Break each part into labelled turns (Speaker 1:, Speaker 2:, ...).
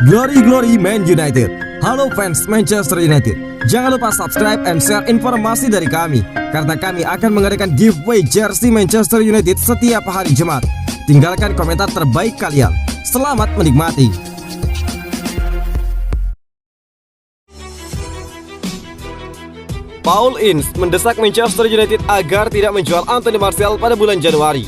Speaker 1: Glory Glory Man United. Halo fans Manchester United, jangan lupa subscribe and share informasi dari kami, karena kami akan mengadakan giveaway jersey Manchester United setiap hari Jumat. Tinggalkan komentar terbaik kalian. Selamat menikmati. Paul Ince mendesak Manchester United agar tidak menjual Anthony Martial pada bulan Januari.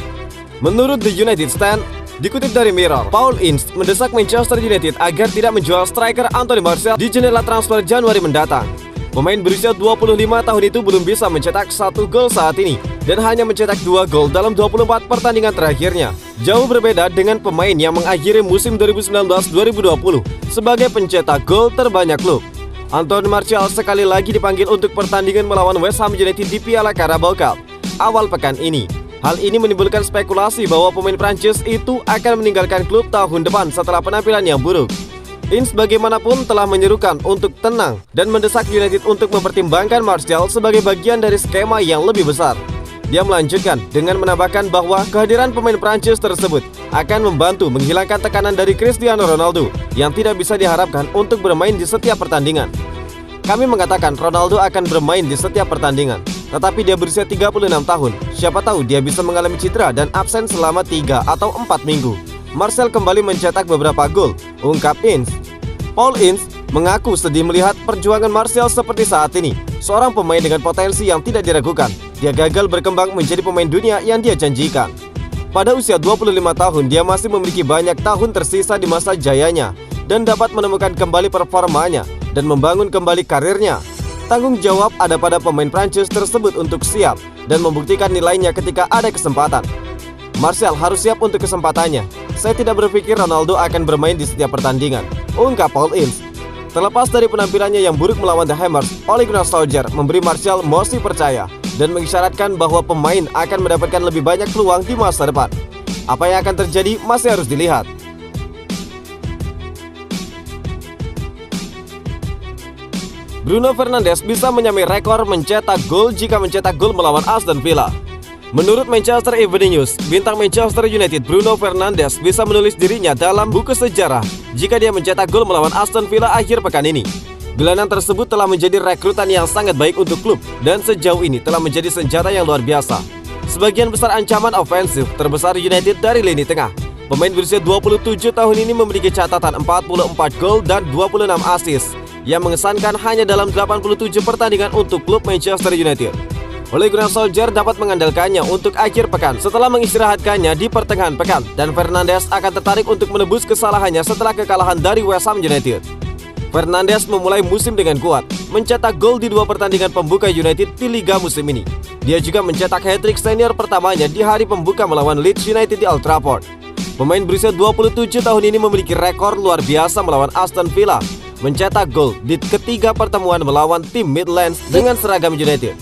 Speaker 1: Menurut The United Stand, dikutip dari Mirror, Paul Ince mendesak Manchester United agar tidak menjual striker Anthony Martial di jendela transfer Januari mendatang. Pemain berusia 25 tahun itu belum bisa mencetak 1 gol saat ini dan hanya mencetak 2 gol dalam 24 pertandingan terakhirnya. Jauh berbeda dengan pemain yang mengakhiri musim 2019-2020 sebagai pencetak gol terbanyak klub. Anthony Martial sekali lagi dipanggil untuk pertandingan melawan West Ham United di Piala Carabao Cup awal pekan ini. Hal ini menimbulkan spekulasi bahwa pemain Prancis itu akan meninggalkan klub tahun depan setelah penampilan yang buruk. Ince bagaimanapun telah menyerukan untuk tenang dan mendesak United untuk mempertimbangkan Martial sebagai bagian dari skema yang lebih besar. Dia melanjutkan dengan menambahkan bahwa kehadiran pemain Prancis tersebut akan membantu menghilangkan tekanan dari Cristiano Ronaldo yang tidak bisa diharapkan untuk bermain di setiap pertandingan. Kami mengatakan Ronaldo akan bermain di setiap pertandingan, tetapi dia berusia 36 tahun. Siapa tahu dia bisa mengalami cedera dan absen selama 3 atau 4 minggu. Martial kembali mencetak beberapa gol, ungkap Ince. Paul Ince mengaku sedih melihat perjuangan Martial seperti saat ini. Seorang pemain dengan potensi yang tidak diragukan. Dia gagal berkembang menjadi pemain dunia yang dia janjikan. Pada usia 25 tahun, dia masih memiliki banyak tahun tersisa di masa jayanya dan dapat menemukan kembali performanya dan membangun kembali karirnya. Tanggung jawab ada pada pemain Prancis tersebut untuk siap dan membuktikan nilainya ketika ada kesempatan. Martial harus siap untuk kesempatannya. Saya tidak berpikir Ronaldo akan bermain di setiap pertandingan, ungkap Paul Ince. Terlepas dari penampilannya yang buruk melawan The Hammers, Ole Gunnar Solskjaer memberi Martial masih percaya dan mengisyaratkan bahwa pemain akan mendapatkan lebih banyak peluang di masa depan. Apa yang akan terjadi masih harus dilihat. Bruno Fernandes bisa menyamai rekor mencetak gol jika mencetak gol melawan Aston Villa. Menurut Manchester Evening News, bintang Manchester United Bruno Fernandes bisa menulis dirinya dalam buku sejarah jika dia mencetak gol melawan Aston Villa akhir pekan ini. Gelandang tersebut telah menjadi rekrutan yang sangat baik untuk klub dan sejauh ini telah menjadi senjata yang luar biasa. Sebagian besar ancaman ofensif terbesar United dari lini tengah. Pemain berusia 27 tahun ini memiliki catatan 44 gol dan 26 assist yang mengesankan hanya dalam 87 pertandingan untuk klub Manchester United. Ole Gunnar Solskjaer dapat mengandalkannya untuk akhir pekan setelah mengistirahatkannya di pertengahan pekan, dan Fernandes akan tertarik untuk menebus kesalahannya setelah kekalahan dari West Ham United. Fernandes memulai musim dengan kuat, mencetak gol di 2 pertandingan pembuka United di Liga musim ini. Dia juga mencetak hat-trick senior pertamanya di hari pembuka melawan Leeds United di Old Trafford. Pemain berusia 27 tahun ini memiliki rekor luar biasa melawan Aston Villa, mencetak gol di ketiga pertemuan melawan tim Midlands dengan seragam United.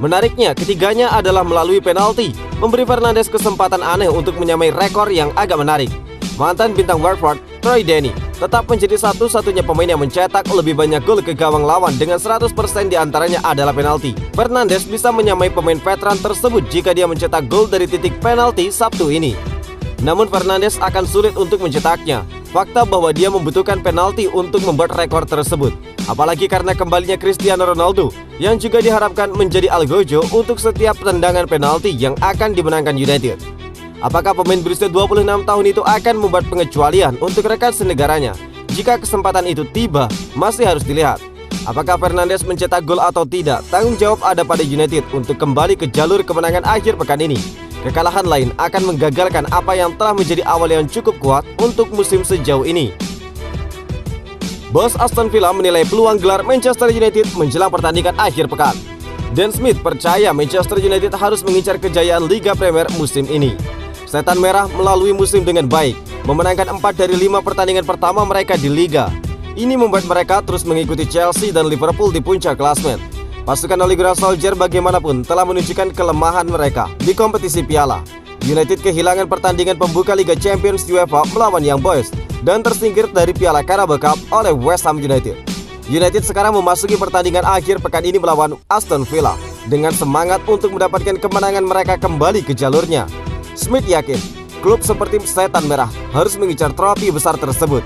Speaker 1: Menariknya, ketiganya adalah melalui penalti, memberi Fernandes kesempatan aneh untuk menyamai rekor yang agak menarik. Mantan bintang Watford, Troy Deeney, tetap menjadi satu-satunya pemain yang mencetak lebih banyak gol ke gawang lawan dengan 100% diantaranya adalah penalti. Fernandes bisa menyamai pemain veteran tersebut jika dia mencetak gol dari titik penalti Sabtu ini. Namun Fernandes akan sulit untuk mencetaknya. Fakta bahwa dia membutuhkan penalti untuk membuat rekor tersebut, apalagi karena kembalinya Cristiano Ronaldo yang juga diharapkan menjadi algojo untuk setiap tendangan penalti yang akan dimenangkan United. Apakah pemain berusia 26 tahun itu akan membuat pengecualian untuk rekan senegaranya? Jika kesempatan itu tiba, masih harus dilihat. Apakah Fernandes mencetak gol atau tidak? Tanggung jawab ada pada United untuk kembali ke jalur kemenangan akhir pekan ini. Kekalahan lain akan menggagalkan apa yang telah menjadi awal yang cukup kuat untuk musim sejauh ini. Bos Aston Villa menilai peluang gelar Manchester United menjelang pertandingan akhir pekan. Dan Smith percaya Manchester United harus mengincar kejayaan Liga Premier musim ini. Setan Merah melalui musim dengan baik, memenangkan 4 dari 5 pertandingan pertama mereka di Liga. Ini membuat mereka terus mengikuti Chelsea dan Liverpool di puncak klasemen. Pasukan Ole Gunnar Solskjaer bagaimanapun telah menunjukkan kelemahan mereka di kompetisi piala. United kehilangan pertandingan pembuka Liga Champions UEFA melawan Young Boys dan tersingkir dari Piala Carabao Cup oleh West Ham United. United sekarang memasuki pertandingan akhir pekan ini melawan Aston Villa dengan semangat untuk mendapatkan kemenangan mereka kembali ke jalurnya. Smith yakin klub seperti Setan Merah harus mengincar trofi besar tersebut.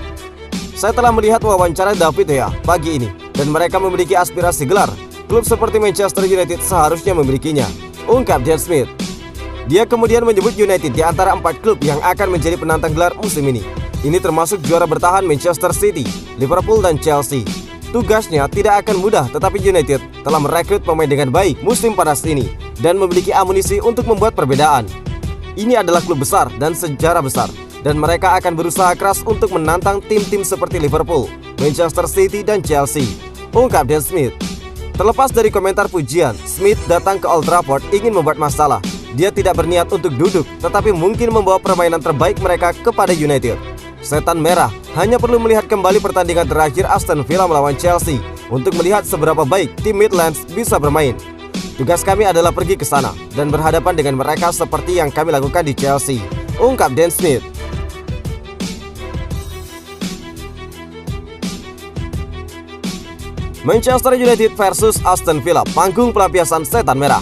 Speaker 1: Saya telah melihat wawancara David Gea pagi ini dan mereka memiliki aspirasi gelar. Klub seperti Manchester United seharusnya memilikinya, ungkap Dan Smith. Dia kemudian menyebut United di antara 4 klub yang akan menjadi penantang gelar musim ini. Ini termasuk juara bertahan Manchester City, Liverpool, dan Chelsea. Tugasnya tidak akan mudah, tetapi United telah merekrut pemain dengan baik musim panas ini dan memiliki amunisi untuk membuat perbedaan. Ini adalah klub besar dan sejarah besar, dan mereka akan berusaha keras untuk menantang tim-tim seperti Liverpool, Manchester City, dan Chelsea, ungkap Dan Smith. Terlepas dari komentar pujian, Smith datang ke Old Trafford ingin membuat masalah. Dia tidak berniat untuk duduk, tetapi mungkin membawa permainan terbaik mereka kepada United. Setan Merah hanya perlu melihat kembali pertandingan terakhir Aston Villa melawan Chelsea untuk melihat seberapa baik tim Midlands bisa bermain. Tugas kami adalah pergi ke sana dan berhadapan dengan mereka seperti yang kami lakukan di Chelsea, ungkap Dan Smith. Manchester United versus Aston Villa, panggung pelampiasan Setan Merah.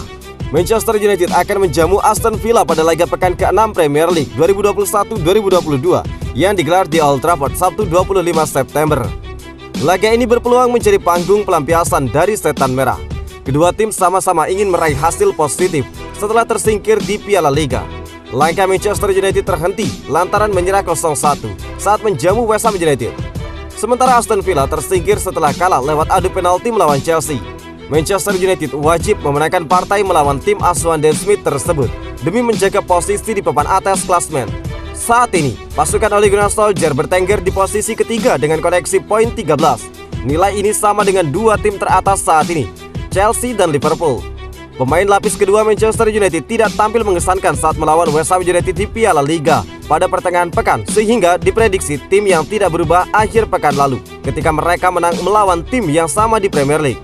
Speaker 1: Manchester United akan menjamu Aston Villa pada laga pekan ke-6 Premier League 2021-2022 yang digelar di Old Trafford Sabtu 25 September. Laga ini berpeluang menjadi panggung pelampiasan dari Setan Merah. Kedua tim sama-sama ingin meraih hasil positif setelah tersingkir di Piala Liga. Langkah Manchester United terhenti lantaran menyerah 0-1 saat menjamu West Ham United. Sementara Aston Villa tersingkir setelah kalah lewat adu penalti melawan Chelsea. Manchester United wajib memenangkan partai melawan tim asuhan Dan Smith tersebut demi menjaga posisi di papan atas klasmen. Saat ini, pasukan Ole Gunnar Solskjaer bertengger di posisi ketiga dengan koleksi poin 13. Nilai ini sama dengan dua tim teratas saat ini, Chelsea dan Liverpool. Pemain lapis kedua Manchester United tidak tampil mengesankan saat melawan West Ham United di Piala Liga pada pertengahan pekan, sehingga diprediksi tim yang tidak berubah akhir pekan lalu ketika mereka menang melawan tim yang sama di Premier League.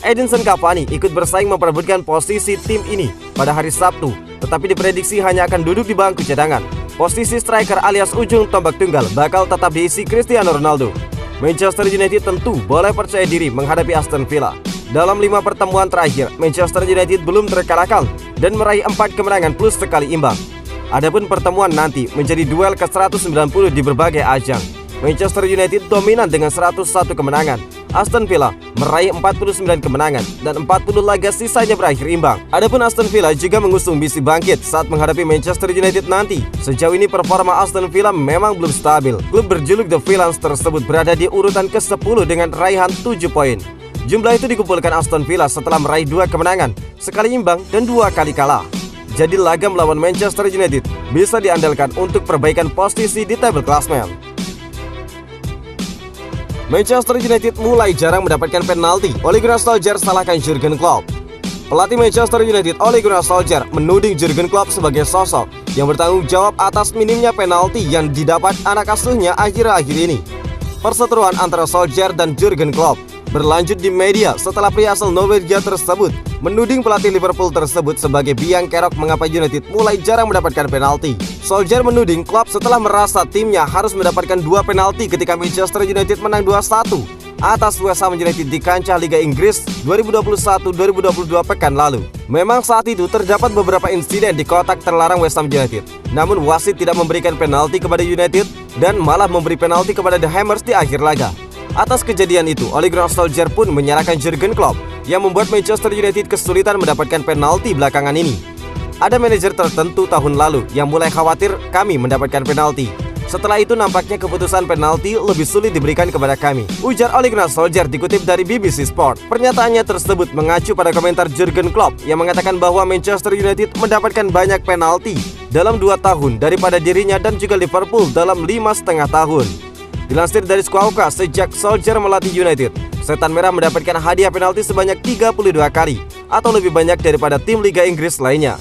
Speaker 1: Edinson Cavani ikut bersaing memperebutkan posisi tim ini pada hari Sabtu, tetapi diprediksi hanya akan duduk di bangku cadangan. Posisi striker alias ujung tombak tunggal bakal tetap diisi Cristiano Ronaldo. Manchester United tentu boleh percaya diri menghadapi Aston Villa. Dalam 5 pertemuan terakhir, Manchester United belum terkalahkan dan meraih 4 kemenangan plus sekali imbang. Adapun pertemuan nanti menjadi duel ke-190 di berbagai ajang. Manchester United dominan dengan 101 kemenangan. Aston Villa meraih 49 kemenangan dan 40 laga sisanya berakhir imbang. Adapun Aston Villa juga mengusung misi bangkit saat menghadapi Manchester United nanti. Sejauh ini performa Aston Villa memang belum stabil. Klub berjuluk The Villains tersebut berada di urutan ke-10 dengan raihan 7 poin. Jumlah itu dikumpulkan Aston Villa setelah meraih 2 kemenangan, sekali imbang dan 2 kali kalah. Jadi laga melawan Manchester United bisa diandalkan untuk perbaikan posisi di tabel klasmen. Manchester United mulai jarang mendapatkan penalti. Ole Gunnar Solskjaer salahkan Jurgen Klopp. Pelatih Manchester United Ole Gunnar Solskjaer menuding Jurgen Klopp sebagai sosok yang bertanggung jawab atas minimnya penalti yang didapat anak asuhnya akhir-akhir ini. Perseteruan antara Solskjaer dan Jurgen Klopp berlanjut di media setelah pria asal Norwegia tersebut menuding pelatih Liverpool tersebut sebagai biang kerok mengapa United mulai jarang mendapatkan penalti. Solskjaer menuding Klopp setelah merasa timnya harus mendapatkan 2 penalti ketika Manchester United menang 2-1 atas West Ham United di kancah Liga Inggris 2021-2022 pekan lalu. Memang saat itu terdapat beberapa insiden di kotak terlarang West Ham United. Namun wasit tidak memberikan penalti kepada United dan malah memberi penalti kepada The Hammers di akhir laga. Atas kejadian itu, Ole Gunnar Solskjaer pun menyalahkan Jurgen Klopp yang membuat Manchester United kesulitan mendapatkan penalti belakangan ini. Ada manajer tertentu tahun lalu yang mulai khawatir kami mendapatkan penalti. Setelah itu nampaknya keputusan penalti lebih sulit diberikan kepada kami, ujar Ole Gunnar Solskjaer dikutip dari BBC Sport. Pernyataannya tersebut mengacu pada komentar Jurgen Klopp yang mengatakan bahwa Manchester United mendapatkan banyak penalti dalam 2 tahun daripada dirinya dan juga Liverpool dalam 5,5 tahun. Dilansir dari Squawka, sejak Solskjaer melatih United, Setan Merah mendapatkan hadiah penalti sebanyak 32 kali atau lebih banyak daripada tim Liga Inggris lainnya.